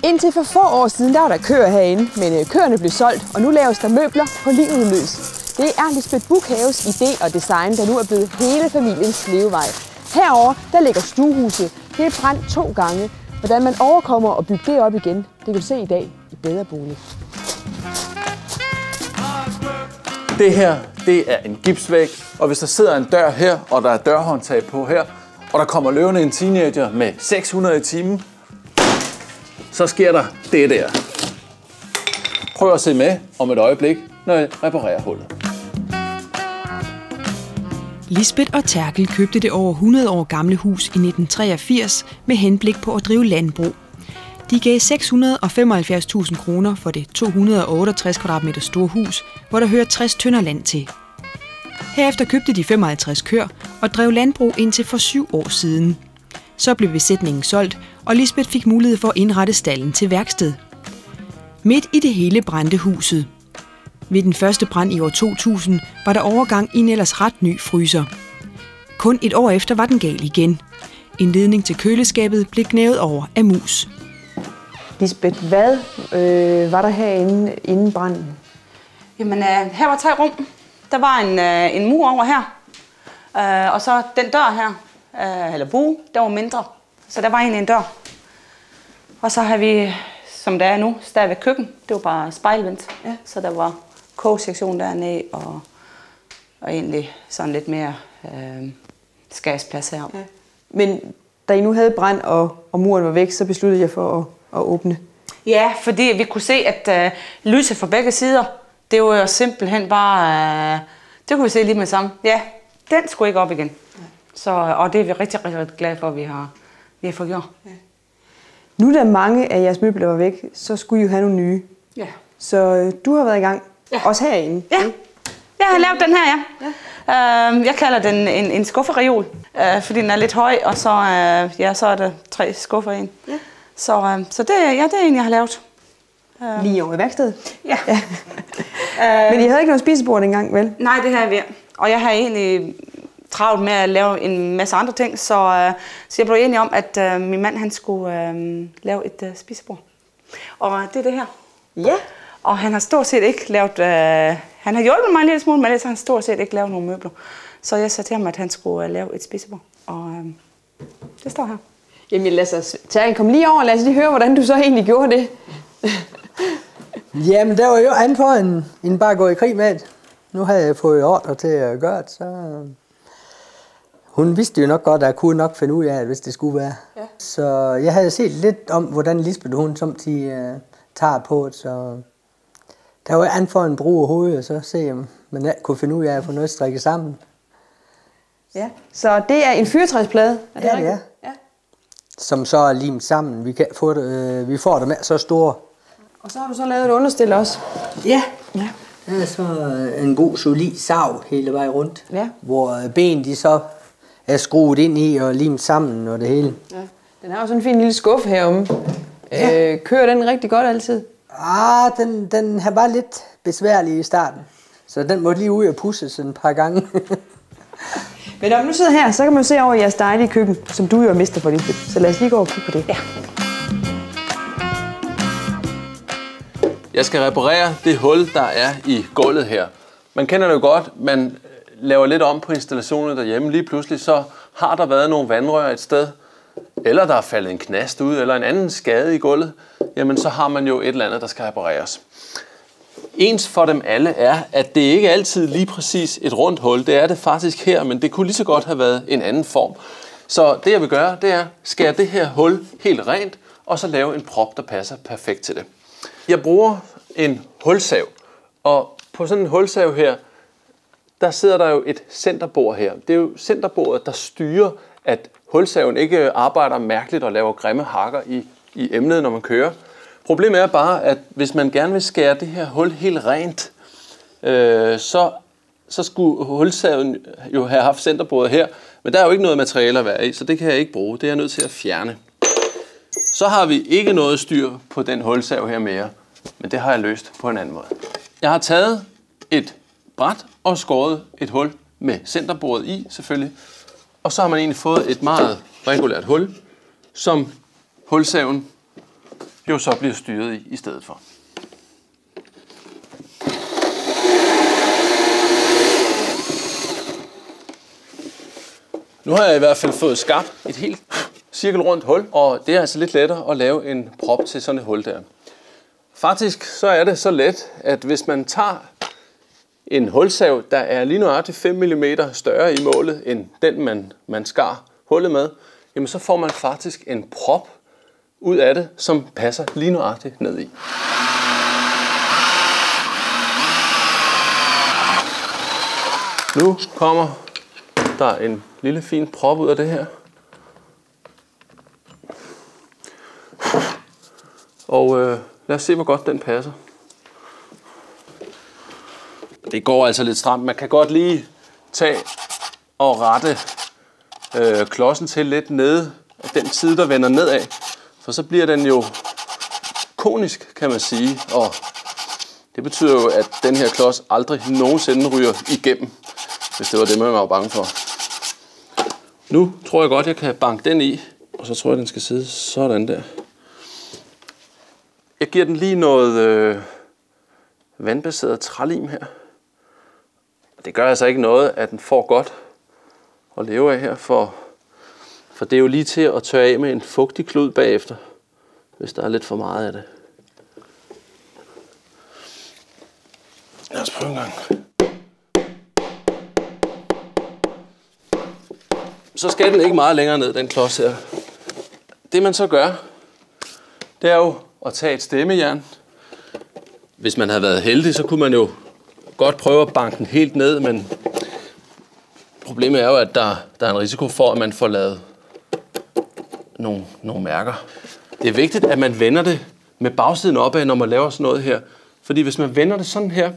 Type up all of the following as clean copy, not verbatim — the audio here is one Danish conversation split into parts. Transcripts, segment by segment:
Indtil for få år siden, der var der køer herinde, men køerne blev solgt, og nu laves der møbler på livet løs. Det er Lisbeth Buchhaves idé og design, der nu er blevet hele familiens levevej. Herover der ligger stuehuset. Det er brændt 2 gange. Hvordan man overkommer at bygge det op igen, det kan du se i dag i Bedre Bolig. Det her, det er en gipsvæg, og hvis der sidder en dør her, og der er dørhåndtag på her, og der kommer løvende en teenager med 600 i timen, så sker der det der. Prøv at se med om et øjeblik, når jeg reparerer hullet. Lisbeth og Terkel købte det over 100 år gamle hus i 1983 med henblik på at drive landbrug. De gav 675.000 kroner for det 268 kvadratmeter store hus, hvor der hører 60 tønder land til. Herefter købte de 55 køer og drev landbrug indtil for 7 år siden. Så blev besætningen solgt, og Lisbeth fik mulighed for at indrette stalden til værksted. Midt i det hele brændte huset. Ved den første brand i år 2000 var der overgang i en ellers ret ny fryser. Kun et år efter var den gal igen. En ledning til køleskabet blev gnævet over af mus. Lisbeth, hvad var der herinde inden branden? Jamen, her var 3 rum. Der var en mur over her. Og så den dør her, eller bue, der var mindre. Så der var egentlig en dør. Og så har vi, som der er nu, stadigvæk køkken. Det var bare spejlvendt. Ja. Så der var kogesektion dernede, og egentlig sådan lidt mere skabsplads heroppe. Ja. Men da I nu havde brand, og muren var væk, så besluttede jeg for at åbne. Ja, fordi vi kunne se, at lyset fra begge sider, det var jo simpelthen bare, det kunne vi se lige med sammen. Ja, den skulle ikke op igen. Ja. Så, og det er vi rigtig, rigtig, rigtig glade for, at vi har fået gjort. Ja. Nu da mange af jeres møbler var væk, så skulle I jo have nogle nye. Ja. Så du har været i gang, også herinde. Ja, jeg har lavet den her, ja. Jeg kalder den en skuffereol, fordi den er lidt høj, og så, så er der 3 skuffer i en. Ja. Så det er en, jeg har lavet. Lige over i værkstedet? Ja. Men I havde ikke noget spisebord engang, vel? Nej, det har jeg. Og jeg har egentlig travlt med at lave en masse andre ting, så jeg blev enig om, at min mand han skulle lave et spisebord. Og det er det her. Ja. Og han har stort set ikke lavet... han har hjulpet mig en lille smule, men ellers har han stort set ikke lavet nogen møbler. Så jeg sagde til ham, at han skulle lave et spisebord. Og det står her. Jamen lad os komme lige over, lad os lige høre, hvordan du så egentlig gjorde det. Jamen, der var jo andet for end bare at gå i krig med det. Nu havde jeg fået ordre til at gøre det, så... Hun vidste jo nok godt, at jeg kunne nok finde ud af det, hvis det skulle være. Ja. Så jeg havde set lidt om, hvordan Lisbeth hun samtidig tager på det, så... Der var andet for en brug af hovedet, og så se, om man kunne finde ud af at få noget strikket sammen. Ja, så det er en fyrretræsplade, er det rigtigt? Ja. Som så er limet sammen. Vi får det med så store. Og så har du så lavet et understil også? Ja. Der er så en god solid sav hele vejen rundt, hvor ben de så er skruet ind i og limet sammen og det hele. Ja. Den har jo sådan en fin lille skuffe heromme. Ja. Kører den rigtig godt altid? Den har bare lidt besværlig i starten. Så den måtte lige ud og pudses et par gange. Men når du nu sidder her, så kan man se over jeres dejlige køkken, som du jo er mester for, Lisbeth. Så lad os lige gå og kigge på det. Ja. Jeg skal reparere det hul, der er i gulvet her. Man kender det jo godt, man laver lidt om på installationen derhjemme. Lige pludselig så har der været nogle vandrør et sted, eller der er faldet en knast ud, eller en anden skade i gulvet. Jamen så har man jo et eller andet, der skal repareres. Ens for dem alle er, at det ikke altid lige præcis et rundt hul. Det er det faktisk her, men det kunne lige så godt have været en anden form. Så det jeg vil gøre, det er skære det her hul helt rent, og så lave en prop, der passer perfekt til det. Jeg bruger en hulsav, og på sådan en hulsav her, der sidder der jo et centerbord her. Det er jo centerbordet, der styrer, at hulsaven ikke arbejder mærkeligt og laver grimme hakker i emnet, når man kører. Problemet er bare, at hvis man gerne vil skære det her hul helt rent, så skulle hulsaven jo have haft centerbordet her, men der er jo ikke noget materiale at være i, så det kan jeg ikke bruge. Det er jeg nødt til at fjerne. Så har vi ikke noget styr på den hulsav her mere, men det har jeg løst på en anden måde. Jeg har taget et bræt og skåret et hul med centerbordet i, selvfølgelig. Og så har man egentlig fået et meget regulært hul, som hulsaven jo så bliver styret i stedet for. Nu har jeg i hvert fald fået skabt et helt cirkelrundt hul, og det er altså lidt lettere at lave en prop til sådan et hul der. Faktisk så er det så let, at hvis man tager en hulsav, der er lige nøjagtigt 5 mm større i målet end den, man skar hullet med, jamen så får man faktisk en prop ud af det, som passer lige nøjagtigt ned i. Nu kommer der en lille fin prop ud af det her. Og lad os se, hvor godt den passer. Det går altså lidt stramt. Man kan godt lige tage og rette klodsen til lidt nede af den side, der vender nedad. For så bliver den jo konisk, kan man sige. Og det betyder jo, at den her klods aldrig nogensinde ryger igennem, hvis det var det, man var bange for. Nu tror jeg godt, jeg kan banke den i, og så tror jeg, den skal sidde sådan der. Jeg giver den lige noget vandbaseret trælim her. Det gør altså ikke noget, at den får godt at leve af her, for det er jo lige til at tørre af med en fugtig klud bagefter, hvis der er lidt for meget af det. Lad os prøve en gang. Så skal den ikke meget længere ned, den klods her. Det man så gør, det er jo at tage et stemmejern. Hvis man havde været heldig, så kunne man jo godt prøve at banke den helt ned, men problemet er jo, at der er en risiko for, at man får lavet nogle mærker. Det er vigtigt, at man vender det med bagsiden opad, når man laver sådan noget her. Fordi hvis man vender det sådan her,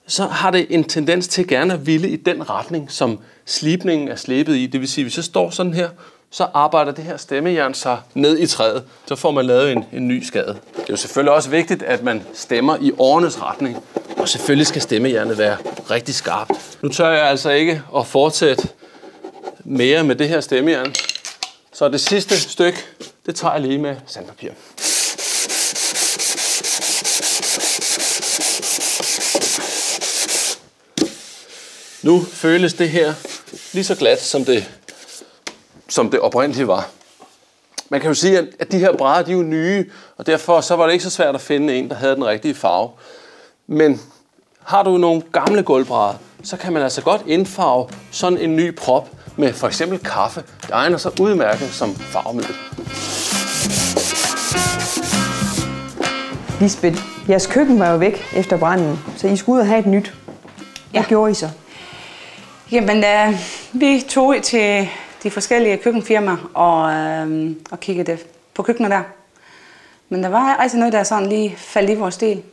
så har det en tendens til gerne at ville i den retning, som slibningen er slebet i. Det vil sige, hvis jeg står sådan her, så arbejder det her stemmejern sig ned i træet. Så får man lavet en ny skade. Det er jo selvfølgelig også vigtigt, at man stemmer i årenes retning. Og selvfølgelig skal stemmejernet være rigtig skarpt. Nu tør jeg altså ikke at fortsætte mere med det her stemmejern. Så det sidste stykke, det tager jeg lige med sandpapir. Nu føles det her lige så glat, som det oprindeligt var. Man kan jo sige, at de her brædder, de er jo nye, og derfor så var det ikke så svært at finde en, der havde den rigtige farve. Men har du nogle gamle gulvbrædder, så kan man altså godt indfarve sådan en ny prop med for eksempel kaffe. Det egner sig udmærket som farvemiddel. Lisbeth, jeres køkken var jo væk efter branden, så I skulle ud og have et nyt. Hvad gjorde I så? Jamen, vi tog ud til de forskellige køkkenfirmaer og kiggede på køkkener der. Men der var altså noget, der sådan lige faldt i vores stil.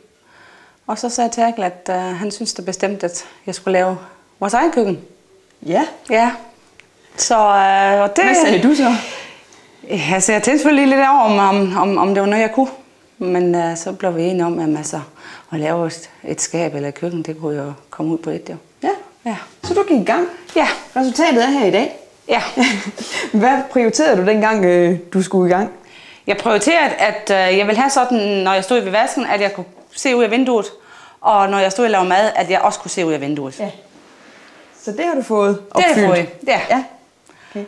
Og så sagde Terkel, at han syntes det bestemt, at jeg skulle lave vores egen køkken. Ja. Ja. Så, det, hvad sagde du så? Altså, jeg tænkte selvfølgelig lidt over, om det var noget, jeg kunne. Men så blev vi enige om, at lave et skab eller et køkken, det kunne jo komme ud på et, jo. Ja. Ja. Så du gik i gang? Ja. Resultatet er her i dag? Ja. Hvad prioriterede du dengang, du skulle i gang? Jeg prioriterede, at jeg ville have sådan, når jeg stod ved vasken, at jeg kunne se ud af vinduet. Og når jeg stod og lavede mad, at jeg også kunne se ud af vinduet. Ja. Så det har du fået opfyldt? Det har jeg fået, ja. Ja. Okay.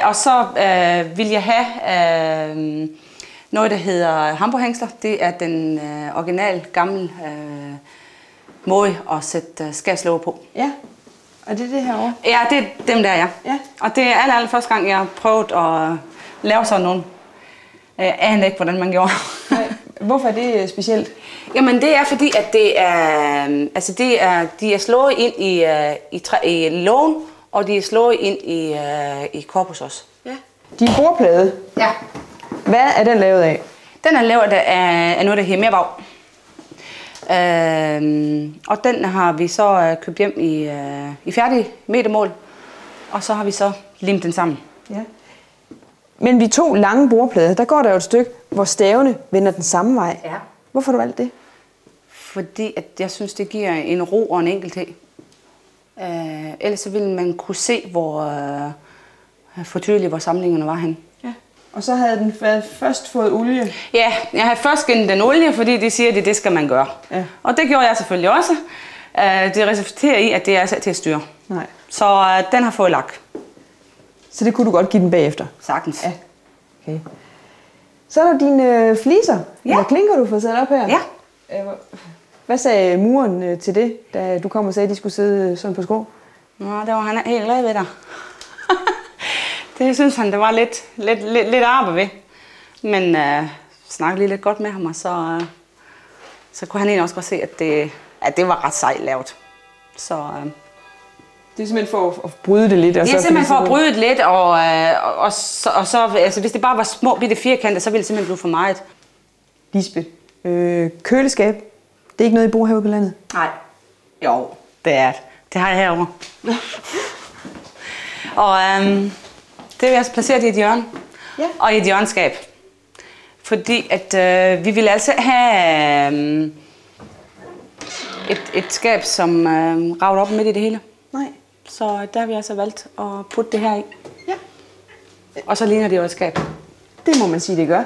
Og så vil jeg have noget, der hedder hamburghængsler. Det er den original, gamle måde at sætte skærslåger på. Ja. Og det er det herovre? Ja, det er dem der, ja. Ja. Og det er allerførste gang, jeg har prøvet at lave sådan nogle. Jeg aner ikke, hvordan man gjorde. Nej. Hvorfor er det specielt? Jamen det er fordi, at de er slået ind i lågen, og de er slået ind i korpus også. Ja. Din bordplade? Ja. Hvad er den lavet af? Den er lavet af noget, der hedder mervav. Og den har vi så købt hjem i færdige metermål, og så har vi så limt den sammen. Ja. Men vi to lange bordplader, der går der jo et stykke, hvor stavene vender den samme vej. Ja. Hvorfor har du valgt det? Fordi at jeg synes, det giver en ro og en enkelthed. Ellers så ville man kunne se, hvor tydeligt hvor samlingerne var henne. Ja. Og så havde den først fået olie? Ja, jeg havde først gennem den olie, fordi de siger, at det skal man gøre. Ja. Og det gjorde jeg selvfølgelig også. Det resulterer i, at det er altså til at styre. Nej. Så den har fået lak. Så det kunne du godt give den bagefter? Sagtens. Ja. Okay. Så er der dine fliser. Ja. Eller klinker, du får sat op her. Ja. Hvad sagde muren til det, da du kom og sagde, at de skulle sidde sådan på skrå? Nå, det var han helt glad ved dig. Det synes han, det var lidt arbejde ved. Men snakkede lige lidt godt med ham, og så kunne han egentlig også godt se, at det var ret sejt lavet. Så, det er simpelthen for at bryde det lidt? Det er simpelthen for at bryde det lidt, og så altså, hvis det bare var små bitte firkanter, så ville det simpelthen blive for meget. Lisbeth, køleskab, det er ikke noget, I bruger herude på landet? Nej. Jo, det er det. Det har jeg herovre. Og det er altså placeret i et hjørne. Ja. Og i et hjørneskab. Fordi at vi ville altså have et skab, som ragede op midt i det hele. Nej. Så der har vi altså valgt at putte det her i. Ja. Og så ligner det jo et skab. Det må man sige, det gør.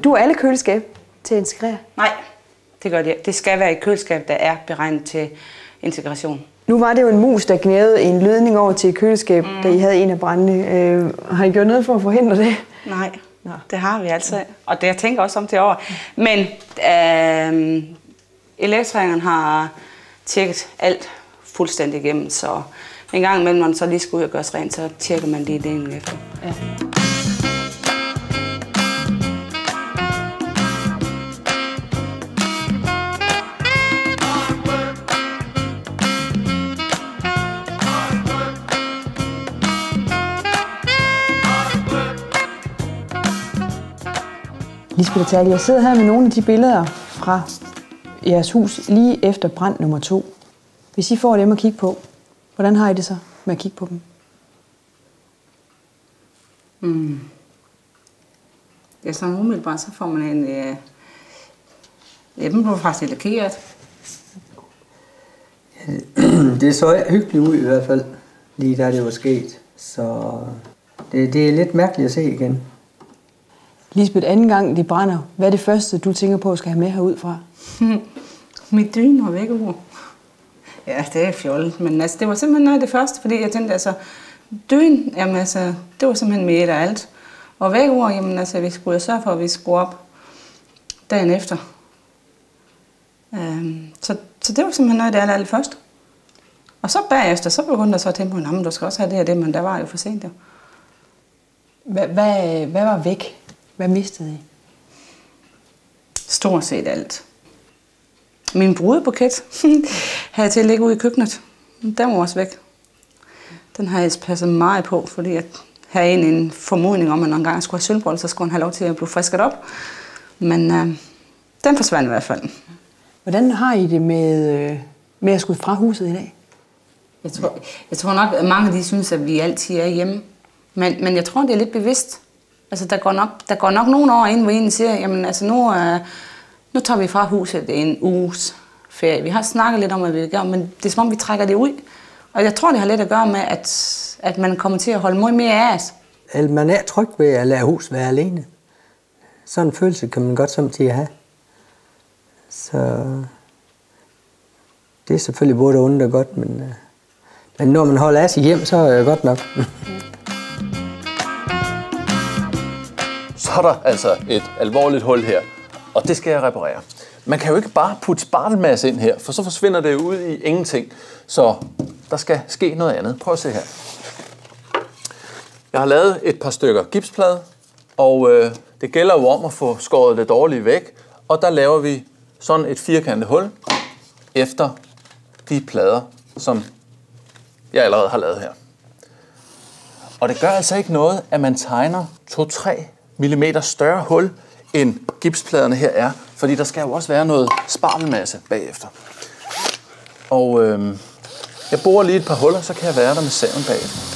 Du har alle køleskab til at integrere? Nej, det gør det. Det skal være et køleskab, der er beregnet til integration. Nu var det jo en mus, der gnævede en ledning over til et køleskab, da I havde en af brændene. Har I gjort noget for at forhindre det? Nej, det har vi altså. Og det jeg tænker også om det over. Men elektrikeren har tjekket alt fuldstændig igennem, så en gang imellem, når man så lige skal ud og gøres rent, så tjekker man lige ledningen efter. Ja. Lisbeth og Terje, jeg sidder her med nogle af de billeder fra jeres hus lige efter brand nummer 2. Hvis I får dem at kigge på, hvordan har I det så med at kigge på dem? Ja, sådan umiddelbart, så får man en... dem blev faktisk lakeret. Det så hyggeligt ud i hvert fald, lige da det var sket. Så det er lidt mærkeligt at se igen. Lisbeth, anden gang det brænder, hvad er det første, du tænker på at skal have med herudfra? Mit dyn og vækkeur. Ja, det er fjollet, men altså, det var simpelthen noget af det første, fordi jeg tænkte, altså, dyn, jamen altså, det var simpelthen med et af alt. Og vækkeur, jamen altså, vi skulle sørge for, at vi skulle op dagen efter. Så det var simpelthen noget af det alt først. Og så bagefter, så begyndte jeg så at tænke på, men du skal også have det og det, men der var jo for sent der. Hvad var væk? Hvad mistede I? Stort set alt. Min brudebuket havde jeg til at ligge ude i køkkenet. Den var også væk. Den har jeg passet meget på, fordi jeg havde en formodning om, at når en gang jeg skulle have sølvbrød, så skulle han have lov til at blive frisket op. Men den forsvandt i hvert fald. Hvordan har I det med at skulle fra huset i dag? Jeg tror nok, at mange af de synes, at vi altid er hjemme. Men jeg tror, det er lidt bevidst. Altså, der går nok nogle år ind, hvor en siger, jamen altså nu tager vi fra huset en uges ferie. Vi har snakket lidt om, at vi vil gøre, men det er som om, vi trækker det ud. Og jeg tror, det har lidt at gøre med, at man kommer til at holde meget mere af os. Man er tryg ved at lade hus være alene. Sådan en følelse kan man godt samtidig have. Så det er selvfølgelig både ondt og godt, men når man holder af sig hjem, så er det godt nok. Så er der altså et alvorligt hul her, og det skal jeg reparere. Man kan jo ikke bare putte spartelmasse ind her, for så forsvinder det ud i ingenting. Så der skal ske noget andet. Prøv at se her. Jeg har lavet et par stykker gipsplade, og det gælder jo om at få skåret det dårlige væk. Og der laver vi sådan et firkantet hul efter de plader, som jeg allerede har lavet her. Og det gør altså ikke noget, at man tegner 2-3 mm større hul, end gipspladerne her er, fordi der skal jo også være noget spartelmasse bagefter. Og jeg borer lige et par huller, så kan jeg være der med saven bagefter.